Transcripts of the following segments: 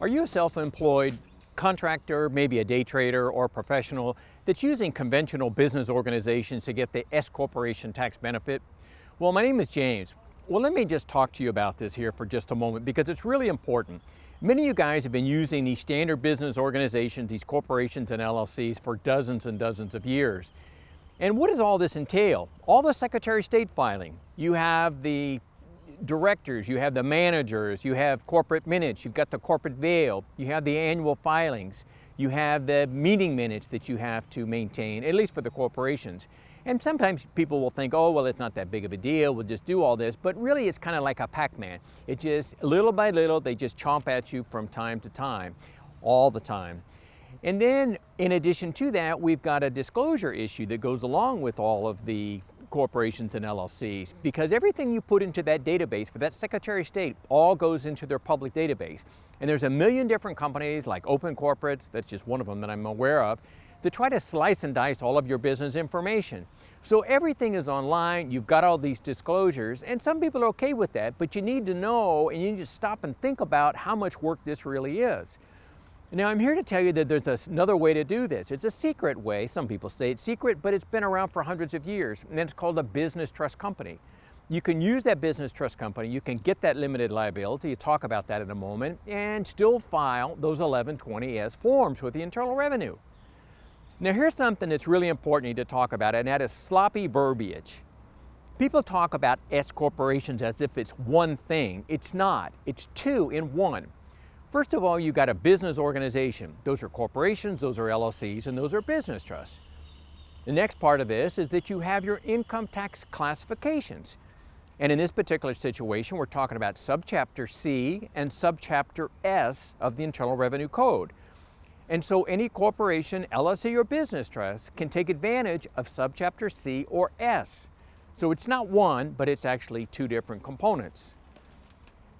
Are you a self-employed contractor, maybe a day trader or professional that's using conventional business organizations to get the S corporation tax benefit? Well, my name is James. Well, let me just talk to you about this here for just a moment because it's really important. Many of you guys have been using these standard business organizations, these corporations and LLCs for dozens and dozens of years. And what does all this entail? All the Secretary of State filing. You have the directors, you have the managers, you have corporate minutes, you've got the corporate veil, you have the annual filings, you have the meeting minutes that you have to maintain, at least for the corporations. And sometimes people will think, oh, well, it's not that big of a deal, we'll just do all this, but really it's kind of like a Pac-Man. It just, little by little, they just chomp at you from time to time, all the time. And then, in addition to that, we've got a disclosure issue that goes along with all of the corporations and LLCs, because everything you put into that database for that Secretary of State all goes into their public database. And there's a million different companies like Open Corporates, that's just one of them that I'm aware of, that try to slice and dice all of your business information. So everything is online, you've got all these disclosures, and some people are okay with that, but you need to know and you need to stop and think about how much work this really is. Now, I'm here to tell you that there's another way to do this. It's a secret way. Some people say it's secret, but it's been around for hundreds of years, and it's called a business trust company. You can use that business trust company, you can get that limited liability, you talk about that in a moment, and still file those 1120S forms with the Internal Revenue. Now, here's something that's really important you need to talk about, and that is sloppy verbiage. People talk about S corporations as if it's one thing. It's not. It's two in one. First of all, you've got a business organization. Those are corporations, those are LLCs, and those are business trusts. The next part of this is that you have your income tax classifications. And in this particular situation, we're talking about Subchapter C and Subchapter S of the Internal Revenue Code. And so any corporation, LLC, or business trust can take advantage of Subchapter C or S. So it's not one, but it's actually two different components.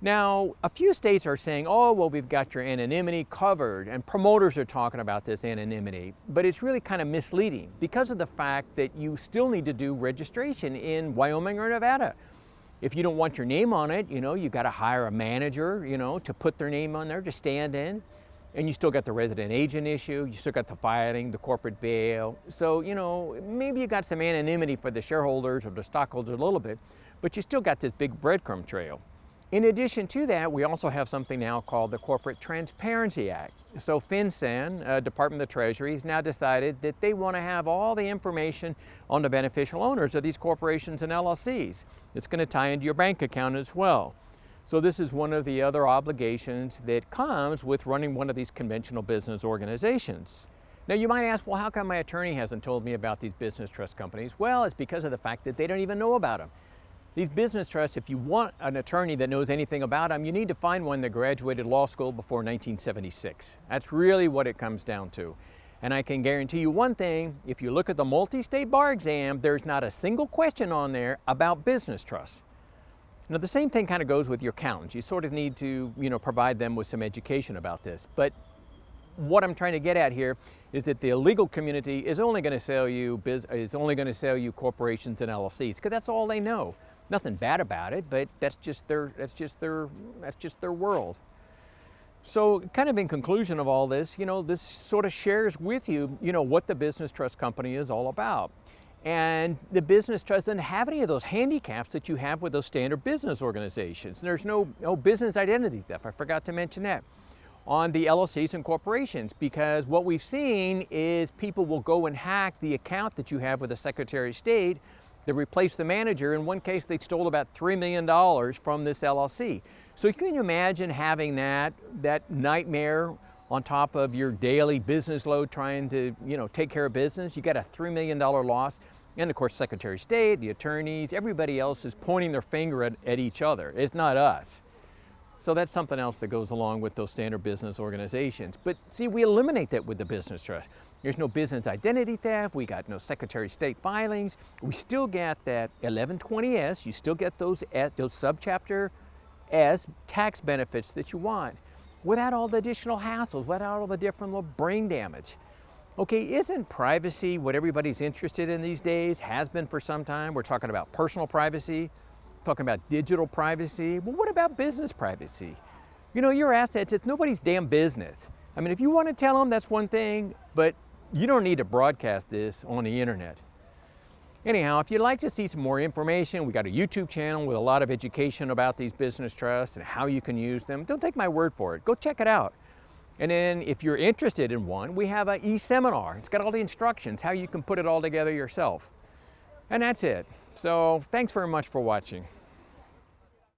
Now, a few states are saying, oh, well, we've got your anonymity covered, and promoters are talking about this anonymity, but it's really kind of misleading because of the fact that you still need to do registration in Wyoming or Nevada. If you don't want your name on it, you got to hire a manager, to put their name on there to stand in, and you still got the resident agent issue, you still got the filing, the corporate veil. So, maybe you got some anonymity for the shareholders or the stockholders a little bit, but you still got this big breadcrumb trail. In addition to that, we also have something now called the Corporate Transparency Act. So FinCEN, Department of the Treasury, has now decided that they want to have all the information on the beneficial owners of these corporations and LLCs. It's going to tie into your bank account as well. So this is one of the other obligations that comes with running one of these conventional business organizations. Now you might ask, well, how come my attorney hasn't told me about these business trust companies? Well, it's because of the fact that they don't even know about them. These business trusts, if you want an attorney that knows anything about them, you need to find one that graduated law school before 1976. That's really what it comes down to. And I can guarantee you one thing, if you look at the multi-state bar exam, there's not a single question on there about business trusts. Now, the same thing kind of goes with your accountants. You sort of need to, provide them with some education about this. But what I'm trying to get at here is that the legal community is only going to sell you corporations and LLCs because that's all they know. Nothing bad about it, but that's just their world. So kind of in conclusion of all this, this sort of shares with you, what the business trust company is all about. And the business trust doesn't have any of those handicaps that you have with those standard business organizations. There's no business identity theft. I forgot to mention that on the LLCs and corporations, because what we've seen is people will go and hack the account that you have with the Secretary of State. They replaced the manager. In one case, they stole about $3 million from this LLC. So can you imagine having that nightmare on top of your daily business load trying to, take care of business? You got a $3 million loss. And of course, Secretary of State, the attorneys, everybody else is pointing their finger at each other. It's not us. So that's something else that goes along with those standard business organizations. But see, we eliminate that with the business trust. There's no business identity theft. We got no Secretary of State filings. We still get that 1120S. You still get those Subchapter S tax benefits that you want without all the additional hassles, without all the different little brain damage. Okay, isn't privacy what everybody's interested in these days? Has been for some time. We're talking about personal privacy, talking about digital privacy. Well, what about business privacy? You know, your assets, it's nobody's damn business. I mean, if you want to tell them, that's one thing, but you don't need to broadcast this on the internet. Anyhow, if you'd like to see some more information, we got a YouTube channel with a lot of education about these business trusts and how you can use them. Don't take my word for it. Go check it out. And then if you're interested in one, we have an e-seminar. It's got all the instructions, how you can put it all together yourself. And that's it. So thanks very much for watching.